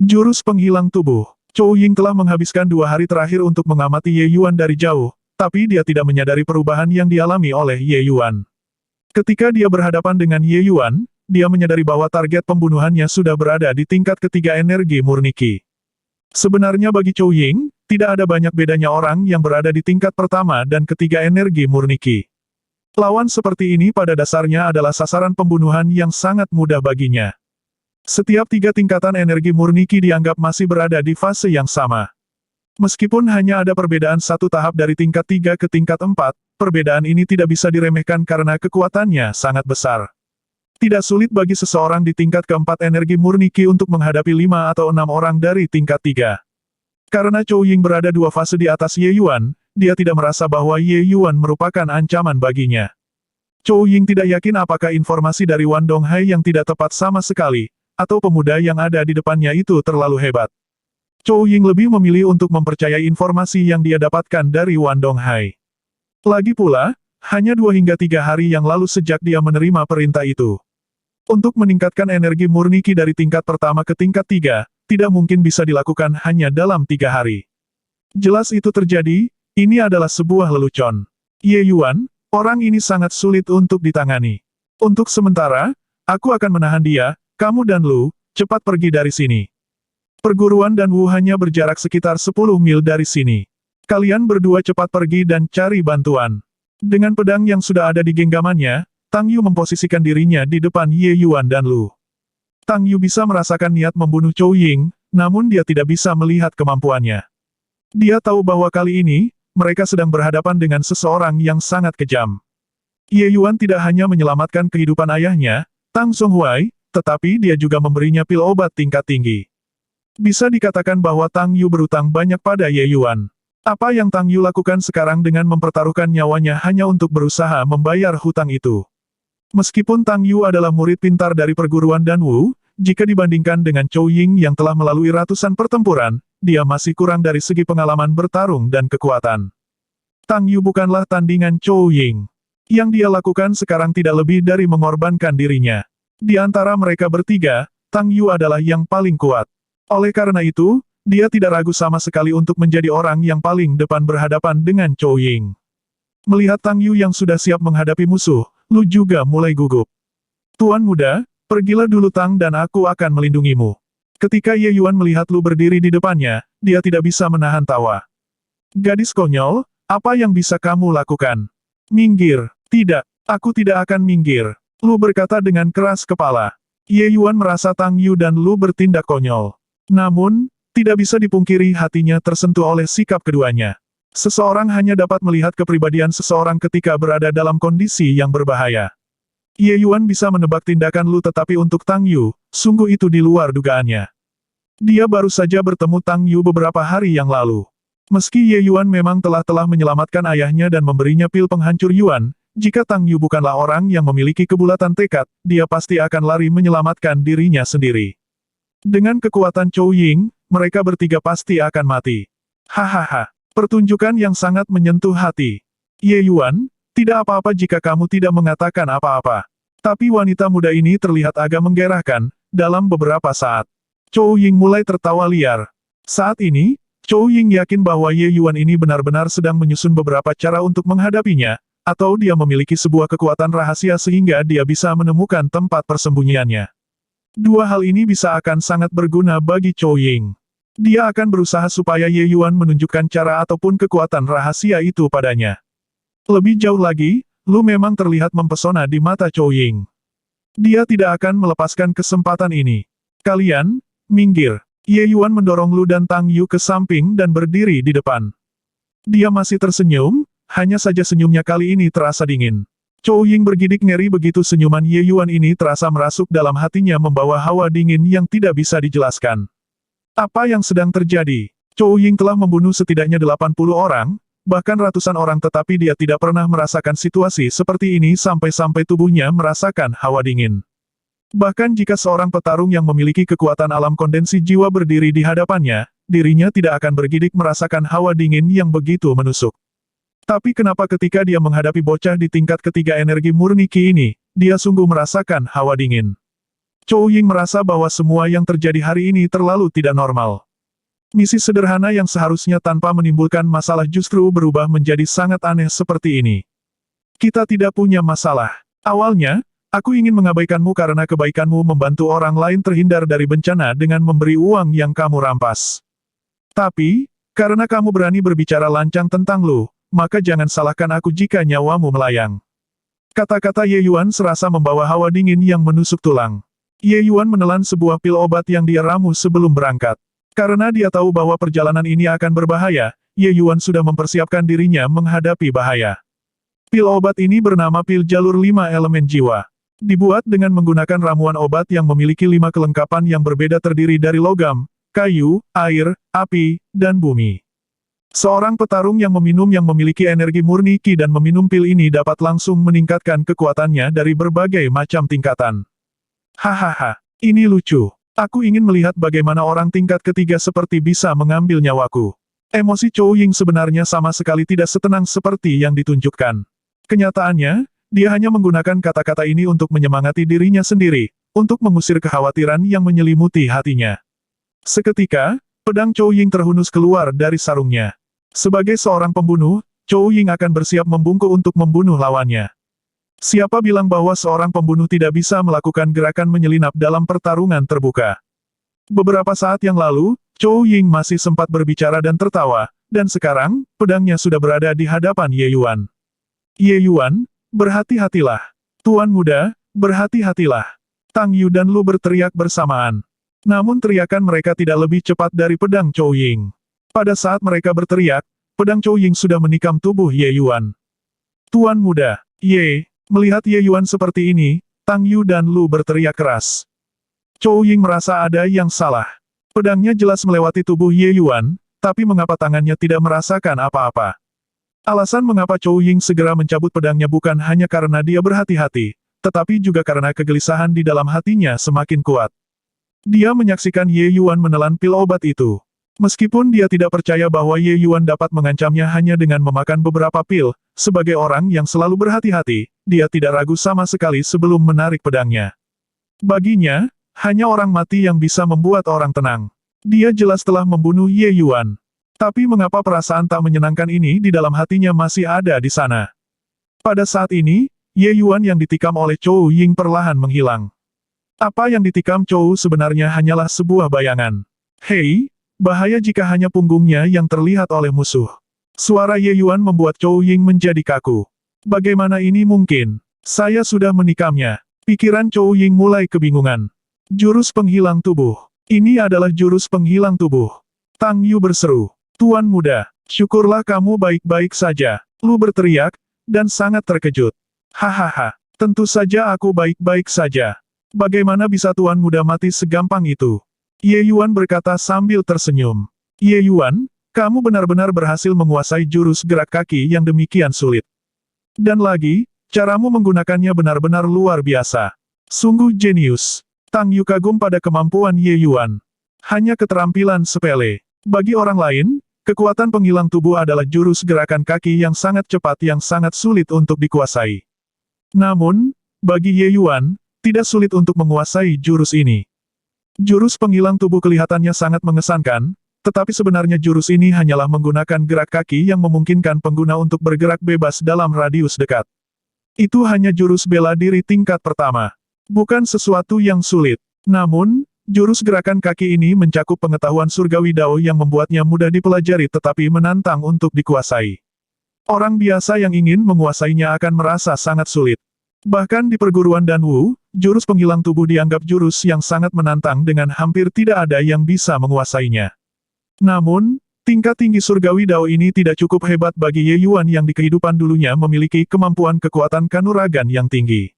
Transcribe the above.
Jurus penghilang tubuh. Chou Ying telah menghabiskan 2 hari terakhir untuk mengamati Ye Yuan dari jauh, tapi dia tidak menyadari perubahan yang dialami oleh Ye Yuan. Ketika dia berhadapan dengan Ye Yuan, dia menyadari bahwa target pembunuhannya sudah berada di tingkat ketiga energi murni Qi. Sebenarnya bagi Chou Ying, tidak ada banyak bedanya orang yang berada di tingkat pertama dan ketiga energi murni Qi. Lawan seperti ini pada dasarnya adalah sasaran pembunuhan yang sangat mudah baginya. Setiap 3 tingkatan energi murni Qi dianggap masih berada di fase yang sama. Meskipun hanya ada perbedaan 1 tahap dari tingkat 3 ke tingkat 4, perbedaan ini tidak bisa diremehkan karena kekuatannya sangat besar. Tidak sulit bagi seseorang di tingkat keempat energi murni Qi untuk menghadapi 5 atau 6 orang dari tingkat 3. Karena Chou Ying berada 2 fase di atas Ye Yuan, dia tidak merasa bahwa Ye Yuan merupakan ancaman baginya. Chou Ying tidak yakin apakah informasi dari Wan Donghai yang tidak tepat sama sekali, atau pemuda yang ada di depannya itu terlalu hebat. Chou Ying lebih memilih untuk mempercayai informasi yang dia dapatkan dari Wan Donghai. Lagi pula, hanya 2 hingga 3 hari yang lalu sejak dia menerima perintah itu. Untuk meningkatkan energi murni Qi dari tingkat pertama ke tingkat 3, tidak mungkin bisa dilakukan hanya dalam 3 hari. Jelas itu terjadi, ini adalah sebuah lelucon. Ye Yuan, orang ini sangat sulit untuk ditangani. Untuk sementara, aku akan menahan dia. Kamu dan Lu, cepat pergi dari sini. Perguruan dan Wu hanya berjarak sekitar 10 mil dari sini. Kalian berdua cepat pergi dan cari bantuan. Dengan pedang yang sudah ada di genggamannya, Tang Yu memposisikan dirinya di depan Ye Yuan dan Lu. Tang Yu bisa merasakan niat membunuh Chou Ying, namun dia tidak bisa melihat kemampuannya. Dia tahu bahwa kali ini, mereka sedang berhadapan dengan seseorang yang sangat kejam. Ye Yuan tidak hanya menyelamatkan kehidupan ayahnya, Tang Songhuai, tetapi dia juga memberinya pil obat tingkat tinggi. Bisa dikatakan bahwa Tang Yu berutang banyak pada Ye Yuan. Apa yang Tang Yu lakukan sekarang dengan mempertaruhkan nyawanya hanya untuk berusaha membayar hutang itu. Meskipun Tang Yu adalah murid pintar dari perguruan Dan Wu, jika dibandingkan dengan Chou Ying yang telah melalui ratusan pertempuran, dia masih kurang dari segi pengalaman bertarung dan kekuatan. Tang Yu bukanlah tandingan Chou Ying. Yang dia lakukan sekarang tidak lebih dari mengorbankan dirinya. Di antara mereka bertiga, Tang Yu adalah yang paling kuat. Oleh karena itu, dia tidak ragu sama sekali untuk menjadi orang yang paling depan berhadapan dengan Chou Ying. Melihat Tang Yu yang sudah siap menghadapi musuh, Lu juga mulai gugup. Tuan muda, pergilah dulu Tang dan aku akan melindungimu. Ketika Ye Yuan melihat Lu berdiri di depannya, dia tidak bisa menahan tawa. Gadis konyol, apa yang bisa kamu lakukan? Minggir. Tidak, aku tidak akan minggir. Lu berkata dengan keras kepala. Ye Yuan merasa Tang Yu dan Lu bertindak konyol. Namun, tidak bisa dipungkiri hatinya tersentuh oleh sikap keduanya. Seseorang hanya dapat melihat kepribadian seseorang ketika berada dalam kondisi yang berbahaya. Ye Yuan bisa menebak tindakan Lu tetapi untuk Tang Yu, sungguh itu di luar dugaannya. Dia baru saja bertemu Tang Yu beberapa hari yang lalu. Meski Ye Yuan memang telah menyelamatkan ayahnya dan memberinya pil penghancur Yuan, jika Tang Yu bukanlah orang yang memiliki kebulatan tekad, dia pasti akan lari menyelamatkan dirinya sendiri. Dengan kekuatan Chou Ying, mereka bertiga pasti akan mati. Hahaha, pertunjukan yang sangat menyentuh hati. Ye Yuan, tidak apa-apa jika kamu tidak mengatakan apa-apa. Tapi wanita muda ini terlihat agak menggairahkan, dalam beberapa saat. Chou Ying mulai tertawa liar. Saat ini, Chou Ying yakin bahwa Ye Yuan ini benar-benar sedang menyusun beberapa cara untuk menghadapinya, atau dia memiliki sebuah kekuatan rahasia sehingga dia bisa menemukan tempat persembunyiannya. Dua hal ini bisa akan sangat berguna bagi Chou Ying. Dia akan berusaha supaya Ye Yuan menunjukkan cara ataupun kekuatan rahasia itu padanya. Lebih jauh lagi, Lu memang terlihat mempesona di mata Chou Ying. Dia tidak akan melepaskan kesempatan ini. Kalian, minggir. Ye Yuan mendorong Lu dan Tang Yu ke samping dan berdiri di depan. Dia masih tersenyum, hanya saja senyumnya kali ini terasa dingin. Chou Ying bergidik ngeri begitu senyuman Ye Yuan ini terasa merasuk dalam hatinya membawa hawa dingin yang tidak bisa dijelaskan. Apa yang sedang terjadi? Chou Ying telah membunuh setidaknya 80 orang, bahkan ratusan orang tetapi dia tidak pernah merasakan situasi seperti ini sampai-sampai tubuhnya merasakan hawa dingin. Bahkan jika seorang petarung yang memiliki kekuatan alam kondensi jiwa berdiri di hadapannya, dirinya tidak akan bergidik merasakan hawa dingin yang begitu menusuk. Tapi kenapa ketika dia menghadapi bocah di tingkat ketiga energi murni Qi ini, dia sungguh merasakan hawa dingin. Chou Ying merasa bahwa semua yang terjadi hari ini terlalu tidak normal. Misi sederhana yang seharusnya tanpa menimbulkan masalah justru berubah menjadi sangat aneh seperti ini. Kita tidak punya masalah. Awalnya, aku ingin mengabaikanmu karena kebaikanmu membantu orang lain terhindar dari bencana dengan memberi uang yang kamu rampas. Tapi, karena kamu berani berbicara lancang tentang Lu, maka jangan salahkan aku jika nyawamu melayang. Kata-kata Ye Yuan serasa membawa hawa dingin yang menusuk tulang. Ye Yuan menelan sebuah pil obat yang dia ramu sebelum berangkat. Karena dia tahu bahwa perjalanan ini akan berbahaya, Ye Yuan sudah mempersiapkan dirinya menghadapi bahaya. Pil obat ini bernama pil jalur 5 elemen jiwa. Dibuat dengan menggunakan ramuan obat yang memiliki 5 kelengkapan yang berbeda terdiri dari logam, kayu, air, api, dan bumi. Seorang petarung yang meminum yang memiliki energi murni Qi dan meminum pil ini dapat langsung meningkatkan kekuatannya dari berbagai macam tingkatan. Hahaha, ini lucu. Aku ingin melihat bagaimana orang tingkat ketiga seperti bisa mengambil nyawaku. Emosi Chou Ying sebenarnya sama sekali tidak setenang seperti yang ditunjukkan. Kenyataannya, dia hanya menggunakan kata-kata ini untuk menyemangati dirinya sendiri, untuk mengusir kekhawatiran yang menyelimuti hatinya. Seketika, pedang Chou Ying terhunus keluar dari sarungnya. Sebagai seorang pembunuh, Chou Ying akan bersiap membungkuk untuk membunuh lawannya. Siapa bilang bahwa seorang pembunuh tidak bisa melakukan gerakan menyelinap dalam pertarungan terbuka? Beberapa saat yang lalu, Chou Ying masih sempat berbicara dan tertawa, dan sekarang, pedangnya sudah berada di hadapan Ye Yuan. Ye Yuan, berhati-hatilah. Tuan muda, berhati-hatilah. Tang Yu dan Lu berteriak bersamaan. Namun teriakan mereka tidak lebih cepat dari pedang Chou Ying. Pada saat mereka berteriak, pedang Chou Ying sudah menikam tubuh Ye Yuan. Tuan muda, Ye. Melihat Ye Yuan seperti ini, Tang Yu dan Lu berteriak keras. Chou Ying merasa ada yang salah. Pedangnya jelas melewati tubuh Ye Yuan, tapi mengapa tangannya tidak merasakan apa-apa? Alasan mengapa Chou Ying segera mencabut pedangnya bukan hanya karena dia berhati-hati, tetapi juga karena kegelisahan di dalam hatinya semakin kuat. Dia menyaksikan Ye Yuan menelan pil obat itu. Meskipun dia tidak percaya bahwa Ye Yuan dapat mengancamnya hanya dengan memakan beberapa pil, sebagai orang yang selalu berhati-hati, dia tidak ragu sama sekali sebelum menarik pedangnya. Baginya, hanya orang mati yang bisa membuat orang tenang. Dia jelas telah membunuh Ye Yuan. Tapi mengapa perasaan tak menyenangkan ini di dalam hatinya masih ada di sana? Pada saat ini, Ye Yuan yang ditikam oleh Chou Ying perlahan menghilang. Apa yang ditikam Chou sebenarnya hanyalah sebuah bayangan. Hei! Bahaya jika hanya punggungnya yang terlihat oleh musuh. Suara Ye Yuan membuat Chou Ying menjadi kaku. Bagaimana ini mungkin? Saya sudah menikamnya. Pikiran Chou Ying mulai kebingungan. Jurus penghilang tubuh. Ini adalah jurus penghilang tubuh. Tang Yu berseru. Tuan muda, syukurlah kamu baik-baik saja. Lu berteriak, dan sangat terkejut. Hahaha, tentu saja aku baik-baik saja. Bagaimana bisa tuan muda mati segampang itu? Ye Yuan berkata sambil tersenyum. Ye Yuan, kamu benar-benar berhasil menguasai jurus gerak kaki yang demikian sulit. Dan lagi, caramu menggunakannya benar-benar luar biasa. Sungguh jenius. Tang Yu kagum pada kemampuan Ye Yuan. Hanya keterampilan sepele. Bagi orang lain, kekuatan penghilang tubuh adalah jurus gerakan kaki yang sangat cepat yang sangat sulit untuk dikuasai. Namun, bagi Ye Yuan, tidak sulit untuk menguasai jurus ini. Jurus penghilang tubuh kelihatannya sangat mengesankan, tetapi sebenarnya jurus ini hanyalah menggunakan gerak kaki yang memungkinkan pengguna untuk bergerak bebas dalam radius dekat. Itu hanya jurus bela diri tingkat pertama. Bukan sesuatu yang sulit. Namun, jurus gerakan kaki ini mencakup pengetahuan surgawi Dao yang membuatnya mudah dipelajari tetapi menantang untuk dikuasai. Orang biasa yang ingin menguasainya akan merasa sangat sulit. Bahkan di perguruan Danwu, jurus penghilang tubuh dianggap jurus yang sangat menantang dengan hampir tidak ada yang bisa menguasainya. Namun, tingkat tinggi surgawi Dao ini tidak cukup hebat bagi Ye Yuan yang di kehidupan dulunya memiliki kemampuan kekuatan kanuragan yang tinggi.